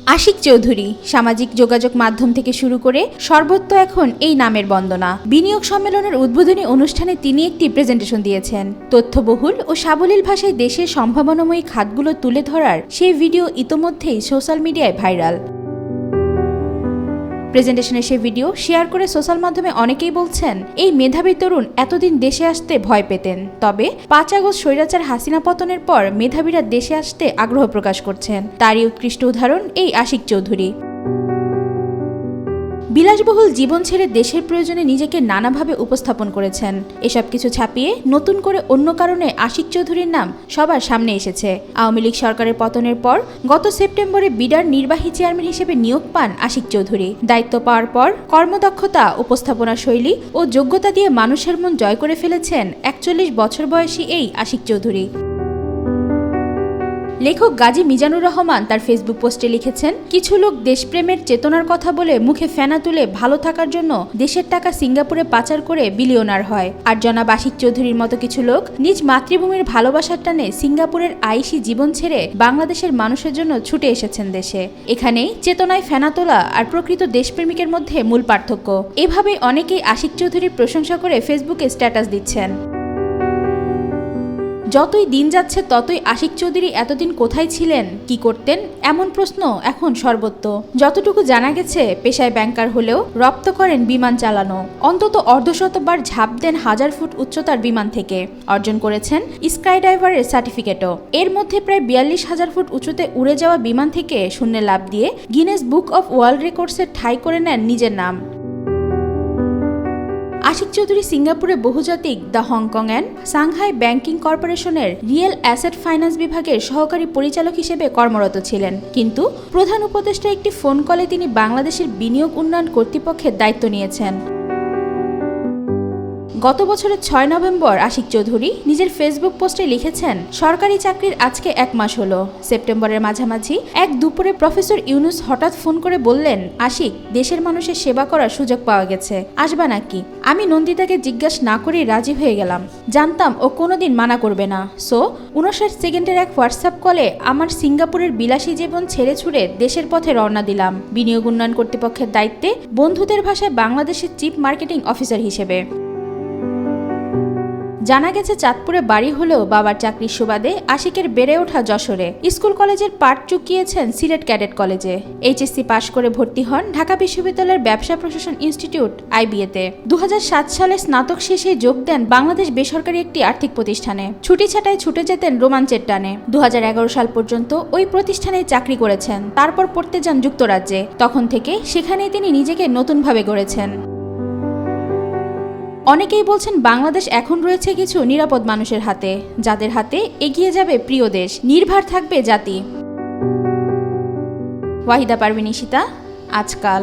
আশিক চৌধুরী সামাজিক যোগাযোগ মাধ্যম থেকে শুরু করে সর্বত্র এখন এই নামের বন্দনা। বিনিয়োগ সম্মেলনের উদ্বোধনী অনুষ্ঠানে তিনি একটি প্রেজেন্টেশন দিয়েছেন। তথ্যবহুল ও সাবলীল ভাষায় দেশের সম্ভাবনাময়ী খাতগুলো তুলে ধরার সেই ভিডিও ইতোমধ্যেই সোশ্যাল মিডিয়ায় ভাইরাল। প্রেজেন্টেশনের সেই ভিডিও শেয়ার করে সোশ্যাল মাধ্যমে অনেকেই বলছেন, এই মেধাবী তরুণ এতদিন দেশে আসতে ভয় পেতেন, তবে ৫ আগস্ট স্বৈরাচার হাসিনা পতনের পর মেধাবীরা দেশে আসতে আগ্রহ প্রকাশ করছেন। তারই উৎকৃষ্ট উদাহরণ এই আশিক চৌধুরী। বিলাসবহুল জীবন ছেড়ে দেশের প্রয়োজনে নিজেকে নানাভাবে উপস্থাপন করেছেন। এসব কিছু ছাপিয়ে নতুন করে অন্য কারণে আশিক চৌধুরীর নাম সবার সামনে এসেছে। আওয়ামী লীগ সরকারের পতনের পর গত সেপ্টেম্বরে বিডার নির্বাহী চেয়ারম্যান হিসেবে নিয়োগ পান আশিক চৌধুরী। দায়িত্ব পাওয়ার পর কর্মদক্ষতা, উপস্থাপনা শৈলী ও যোগ্যতা দিয়ে মানুষের মন জয় করে ফেলেছেন ৪১ বছর বয়সী এই আশিক চৌধুরী। লেখক গাজী মিজানুর রহমান তার ফেসবুক পোস্টে লিখেছেন, কিছু লোক দেশপ্রেমের চেতনার কথা বলে মুখে ফেনা তুলে ভালো থাকার জন্য দেশের টাকা সিঙ্গাপুরে পাচার করে বিলিয়নার হয়, আর জনাব আশিক চৌধুরীর মতো কিছু লোক নিজ মাতৃভূমির ভালোবাসার টানে সিঙ্গাপুরের আইসি জীবন ছেড়ে বাংলাদেশের মানুষের জন্য ছুটে এসেছেন দেশে। এখানেই চেতনায় ফেনা তোলা আর প্রকৃত দেশপ্রেমিকের মধ্যে মূল পার্থক্য। এভাবে অনেকেই আশিক চৌধুরীর প্রশংসা করে ফেসবুকে স্ট্যাটাস দিচ্ছেন। যতই দিন যাচ্ছে ততই আশিক চৌধুরী এতদিন কোথায় ছিলেন, কি করতেন, এমন প্রশ্ন এখন সর্বত্র। যতটুকু জানা গেছে, পেশায় ব্যাংকার হলেও রপ্ত করেন বিমান চালানো। অন্তত অর্ধশতবার ঝাঁপ দেন ১০০০ ফুট উচ্চতার বিমান থেকে। অর্জন করেছেন স্কাইডাইভারের সার্টিফিকেটও। এর মধ্যে প্রায় ৪২,০০০ ফুট উঁচুতে উড়ে যাওয়া বিমান থেকে শূন্যে লাফ দিয়ে গিনেস বুক অব ওয়ার্ল্ড রেকর্ডসের ঠাঁই করে নেন নিজের নাম। আশিক চৌধুরী সিঙ্গাপুরে বহুজাতিক the Hong Kong and Shanghai banking কর্পোরেশনের রিয়েল অ্যাসেট ফাইন্যান্স বিভাগের সহকারী পরিচালক হিসেবে কর্মরত ছিলেন। কিন্তু প্রধান উপদেষ্টার একটি ফোন কলে তিনি বাংলাদেশের বিনিয়োগ উন্নয়ন কর্তৃপক্ষের দায়িত্ব নিয়েছেন। গত বছরের ৬ নভেম্বর আশিক চৌধুরী নিজের ফেসবুক পোস্টে লিখেছেন, সরকারি চাকরির আজকে ১ মাস হলো। সেপ্টেম্বরের মাঝামাঝি এক দুপুরে প্রফেসর ইউনুস হঠাৎ ফোন করে বললেন, আশিক, দেশের মানুষের সেবা করার সুযোগ পাওয়া গেছে, আসবা নাকি? আমি নন্দিতাকে জিজ্ঞাসা না করেই রাজি হয়ে গেলাম। জানতাম ও কোনোদিন মানা করবে না। সো ৫৯ সেকেন্ডের এক হোয়াটসঅ্যাপ কলে আমার সিঙ্গাপুরের বিলাসী জীবন ছেড়ে ছুড়ে দেশের পথে রওনা দিলাম, বিনিয়োগ উন্নয়ন কর্তৃপক্ষের দায়িত্বে, বন্ধুদের ভাষায় বাংলাদেশের চিফ মার্কেটিং অফিসার হিসেবে। জানা গেছে, চাঁদপুরে বাড়ি হলেও বাবার চাকরির সুবাদে আশিকের বেড়ে ওঠা যশোরে। স্কুল কলেজের পাঠ চুকিয়েছেন সিলেট ক্যাডেট কলেজে। এইচএসসি পাশ করে ভর্তি হন ঢাকা বিশ্ববিদ্যালয়ের ব্যবসা প্রশাসন ইনস্টিটিউট আইবিএতে। ২০০৭ সালে স্নাতক শেষে যোগ দেন বাংলাদেশ বেসরকারি একটি আর্থিক প্রতিষ্ঠানে। ছুটি ছাটায় ছুটে যেতেন রোমাঞ্চের টানে। ২০১১ সাল পর্যন্ত ওই প্রতিষ্ঠানে চাকরি করেছেন। তারপর পড়তে যান যুক্তরাজ্যে। তখন থেকে সেখানেই তিনি নিজেকে নতুনভাবে গড়েছেন। অনেকেই বলছেন, বাংলাদেশ এখন রয়েছে কিছু নিরাপদ মানুষের হাতে, যাদের হাতে এগিয়ে যাবে প্রিয় দেশ, নির্ভর থাকবে জাতি। ওয়াহিদা পারভিন ইশিতা, আজকাল।